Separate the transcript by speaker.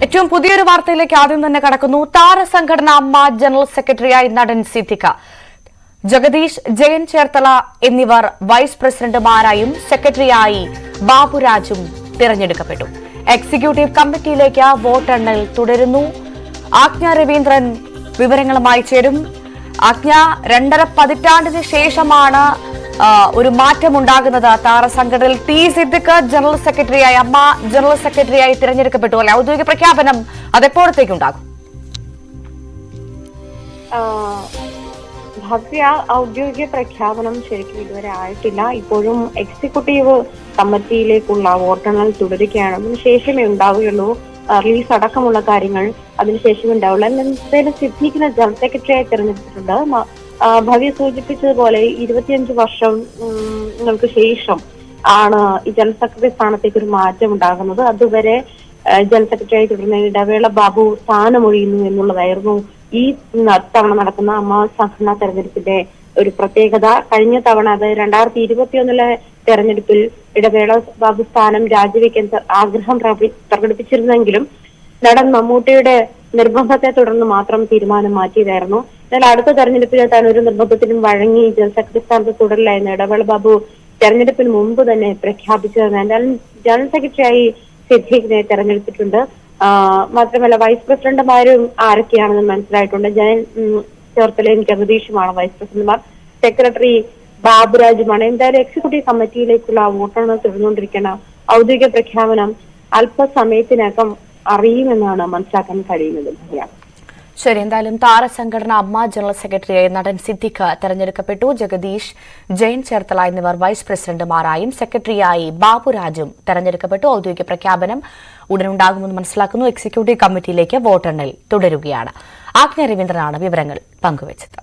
Speaker 1: ഏറ്റവും പുതിയൊരു വാർത്തയിലേക്ക് ആദ്യം തന്നെ കടക്കുന്നു. താരസംഘടന അമ്മ ജനറൽ സെക്രട്ടറിയായി നടൻ സിദ്ദിഖ്, ജഗദീഷ്, ജയൻ ചേർത്തല എന്നിവർ വൈസ് പ്രസിഡന്റുമാരായും സെക്രട്ടറിയായി ബാബുരാജും തിരഞ്ഞെടുക്കപ്പെട്ടു. എക്സിക്യൂട്ടീവ് കമ്മിറ്റിയിലേക്ക് വോട്ടെണ്ണൽ തുടരുന്നു. ആജ്ഞ രവീന്ദ്രൻ വിവരങ്ങളുമായി ചേരും. ആജ്ഞ, 2.5 പതിറ്റാണ്ടിന് ശേഷമാണ് ഒരു മാറ്റമുണ്ടാകുന്നത്. താരസംഘടനയിൽ ടി സിദ്ദിഖ് ജനറൽ സെക്രട്ടറിയായി, അമ്മ ജനറൽ സെക്രട്ടറിയായി തിരഞ്ഞെടുക്കപ്പെട്ടു അല്ലെ? ഔദ്യോഗിക പ്രഖ്യാപനം അതെപ്പോഴത്തേക്കുണ്ടാകും?
Speaker 2: ഭവ്യ, ഔദ്യോഗിക പ്രഖ്യാപനം ശരിക്കും ഇതുവരെ ആയിട്ടില്ല. ഇപ്പോഴും എക്സിക്യൂട്ടീവ് കമ്മിറ്റിയിലേക്കുള്ള വോട്ടെണ്ണൽ തുടരുകയാണ്. അതിനുശേഷമേ ഉണ്ടാവുകയുള്ളൂ. റിലീസ് അടക്കമുള്ള കാര്യങ്ങൾ അതിനുശേഷമേ ഉണ്ടാവുള്ളൂ. എന്തായാലും സിദ്ദിഖിനെ ജനറൽ സെക്രട്ടറിയായി തിരഞ്ഞെടുത്തിട്ടുണ്ട്. ഭവ്യ സൂചിപ്പിച്ചതുപോലെ 25 വർഷങ്ങൾക്ക് ശേഷം ആണ് ഈ ജനറൽ സെക്രട്ടറി സ്ഥാനത്തേക്ക് ഒരു മാറ്റം ഉണ്ടാകുന്നത്. അതുവരെ ജനറൽ സെക്രട്ടറിയായി തുടരുന്ന ഇടവേള ബാബു സ്ഥാനമൊഴിയുന്നു എന്നുള്ളതായിരുന്നു ഈ തവണ നടക്കുന്ന അമ്മ സംഘടനാ തെരഞ്ഞെടുപ്പിന്റെ ഒരു പ്രത്യേകത. കഴിഞ്ഞ തവണ, അത് 2021 തെരഞ്ഞെടുപ്പിൽ ഇടവേള ബാബു സ്ഥാനം രാജിവെക്കാൻ ആഗ്രഹം പ്രകടിപ്പിച്ചിരുന്നെങ്കിലും നടൻ മമ്മൂട്ടിയുടെ നിർബന്ധത്തെ തുടർന്ന് മാത്രം തീരുമാനം മാറ്റിയതായിരുന്നു. എന്നാൽ അടുത്ത തെരഞ്ഞെടുപ്പിൽ താൻ ഒരു നിർബന്ധത്തിനും വഴങ്ങി ജനറൽ സെക്രട്ടറി സ്ഥാനത്ത് തുടരില്ലായിരുന്നു ഇടവേള ബാബു തെരഞ്ഞെടുപ്പിന് മുമ്പ് തന്നെ പ്രഖ്യാപിച്ചതെന്ന്. എന്തായാലും ജനറൽ സെക്രട്ടറിയായി സിദ്ദിഖിനെ തെരഞ്ഞെടുത്തിട്ടുണ്ട്. മാത്രമല്ല, വൈസ് പ്രസിഡന്റുമാരും ആരൊക്കെയാണെന്ന് മനസ്സിലായിട്ടുണ്ട്. ജയൻ ചേർത്തലയും ജഗദീഷുമാണ് വൈസ് പ്രസിഡന്റുമാർ. സെക്രട്ടറി ബാബുരാജുമാണ്. എന്തായാലും എക്സിക്യൂട്ടീവ് കമ്മിറ്റിയിലേക്കുള്ള വോട്ടെണ്ണൽ തുടർന്നുകൊണ്ടിരിക്കുന്ന ഔദ്യോഗിക പ്രഖ്യാപനം അല്പസമയത്തിനകം അറിയുമെന്നാണ് മനസ്സിലാക്കാൻ കഴിയുന്നത്.
Speaker 1: ശരി, എന്തായാലും താരസംഘടന അമ്മ ജനറൽ സെക്രട്ടറിയായി നടൻ സിദ്ദിഖ് തെരഞ്ഞെടുക്കപ്പെട്ടു. ജഗദീഷ്, ജയൻ ചേർത്തല എന്നിവർ വൈസ് പ്രസിഡന്റുമാരായും സെക്രട്ടറിയായി ബാബുരാജും തെരഞ്ഞെടുക്കപ്പെട്ടു. ഔദ്യോഗിക പ്രഖ്യാപനം ഉടനുണ്ടാകുമെന്ന് മനസ്സിലാക്കുന്നു. എക്സിക്യൂട്ടീവ് കമ്മിറ്റിയിലേക്ക് വോട്ടെണ്ണൽ തുടരുകയാണ്. ആജ്ഞ രവീന്ദ്രനാണ് വിവരങ്ങൾ പങ്കുവച്ചത്.